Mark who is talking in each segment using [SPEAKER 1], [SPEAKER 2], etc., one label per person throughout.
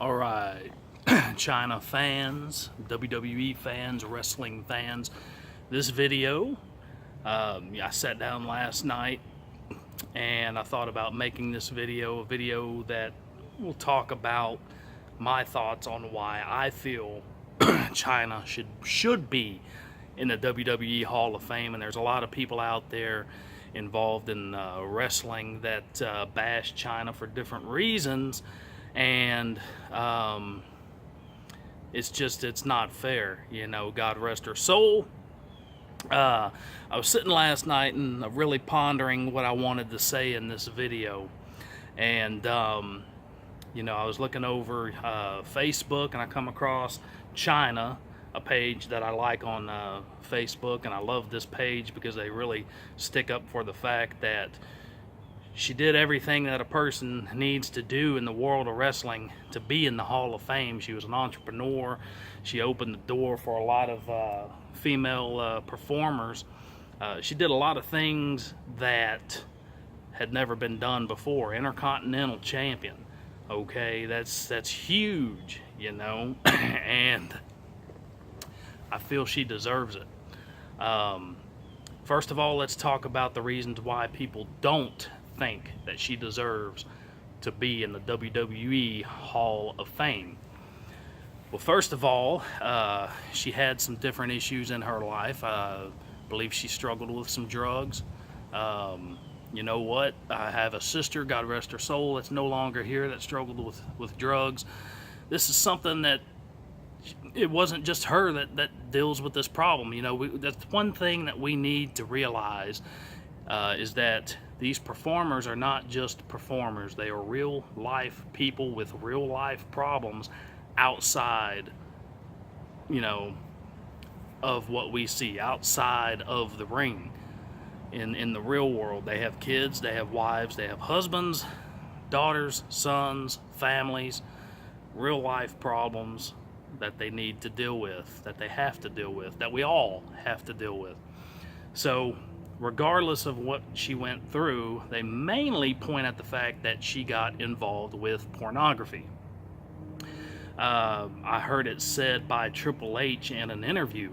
[SPEAKER 1] All right, Chyna fans, WWE fans, wrestling fans. This video, I sat down last night and I thought about making this video, a video that will talk about my thoughts on why I feel Chyna should be in the WWE Hall of Fame. And there's a lot of people out there involved in wrestling that bash Chyna for different reasons, and it's not fair, God rest her soul. I was sitting last night and really pondering what I wanted to say in this video, and I was looking over Facebook, and I come across Chyna, a page that I like on Facebook, and I love this page because they really stick up for the fact that she did everything that a person needs to do in the world of wrestling to be in the Hall of Fame. She was an entrepreneur. She opened the door for a lot of female performers. She did a lot of things that had never been done before. Intercontinental champion. Okay, that's huge, and I feel she deserves it. First of all, let's talk about the reasons why people don't think that she deserves to be in the WWE Hall of Fame. Well, first of all, she had some different issues in her life. I believe she struggled with some drugs. You know what? I have a sister, God rest her soul, that's no longer here, that struggled with drugs. This is something that it wasn't just her that deals with this problem. That's one thing that we need to realize is that these performers are not just performers. They are real life people with real life problems outside, of what we see, outside of the ring. In the real world, they have kids, they have wives, they have husbands, daughters, sons, families, real life problems that they need to deal with, that they have to deal with, that we all have to deal with. So regardless of what she went through, they mainly point at the fact that she got involved with pornography. I heard it said by Triple H in an interview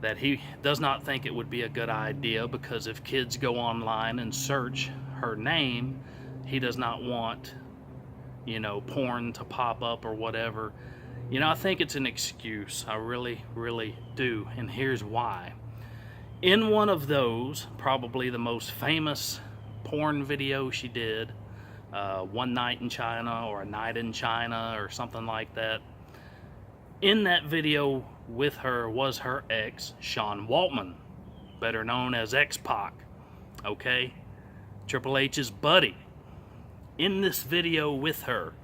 [SPEAKER 1] that he does not think it would be a good idea, because if kids go online and search her name, he does not want, porn to pop up or whatever. I think it's an excuse. I really, really do. And here's why. In one of those, probably the most famous porn video she did, One Night in China or A Night in China or something like that, in that video with her was her ex, Sean Waltman, better known as X-Pac, okay? Triple H's buddy, in this video with her.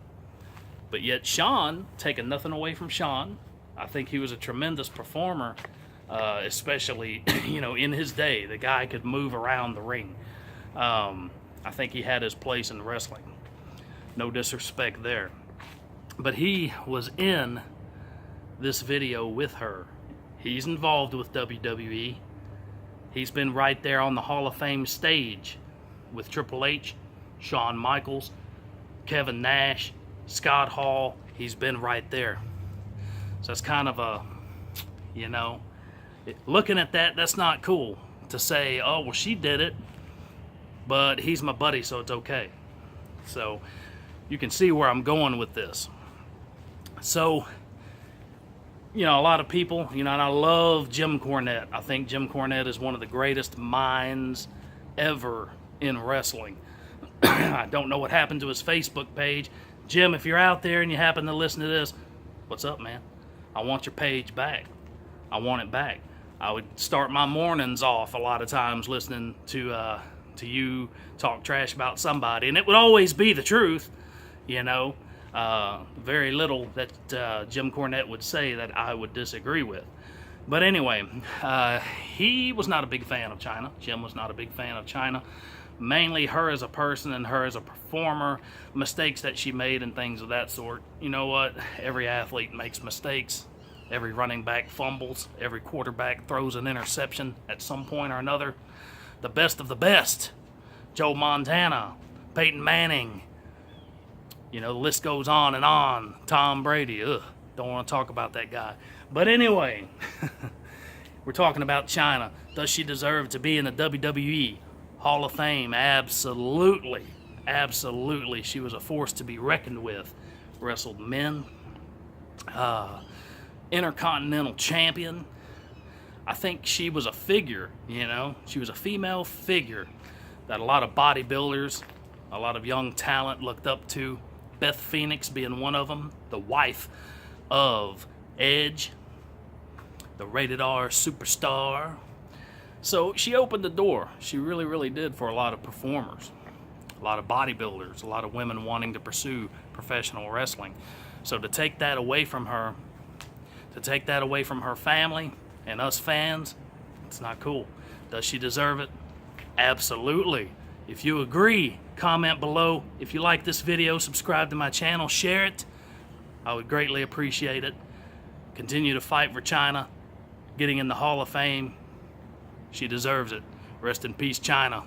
[SPEAKER 1] But yet Sean, taking nothing away from Sean, I think he was a tremendous performer, especially, in his day. The guy could move around the ring. I think he had his place in wrestling. No disrespect there. But he was in this video with her. He's involved with WWE. He's been right there on the Hall of Fame stage with Triple H, Shawn Michaels, Kevin Nash, Scott Hall. He's been right there. So that's kind of a, looking at that's not cool to say, oh, well, she did it, but he's my buddy, so it's okay. So you can see where I'm going with this. So, a lot of people, and I love Jim Cornette. I think Jim Cornette is one of the greatest minds ever in wrestling. I don't know what happened to his Facebook page. Jim, if you're out there and you happen to listen to this, what's up, man? I want your page back. I want it back. I would start my mornings off a lot of times listening to you talk trash about somebody, and it would always be the truth, very little that Jim Cornette would say that I would disagree with. But anyway, he was not a big fan of Chyna. Jim was not a big fan of Chyna. Mainly her as a person and her as a performer, mistakes that she made and things of that sort. You know what? Every athlete makes mistakes. Every running back fumbles. Every quarterback throws an interception at some point or another. The best of the best. Joe Montana, Peyton Manning, You know, the list goes on and on. Tom Brady, ugh, don't want to talk about that guy. But anyway, we're talking about Chyna. Does she deserve to be in the WWE Hall of Fame? Absolutely. Absolutely. She was a force to be reckoned with. Wrestled men. Intercontinental champion. I think she was a figure, you know. She was a female figure that a lot of bodybuilders, a lot of young talent looked up to. Beth Phoenix being one of them, the wife of Edge, the rated R superstar. So she opened the door. She really, really did for a lot of performers, a lot of bodybuilders, a lot of women wanting to pursue professional wrestling. So to take that away from her, to take that away from her family and us fans, it's not cool. Does she deserve it? Absolutely. If you agree, comment below. If you like this video, subscribe to my channel, share it. I would greatly appreciate it. Continue to fight for Chyna getting in the Hall of Fame. She deserves it. Rest in peace, Chyna.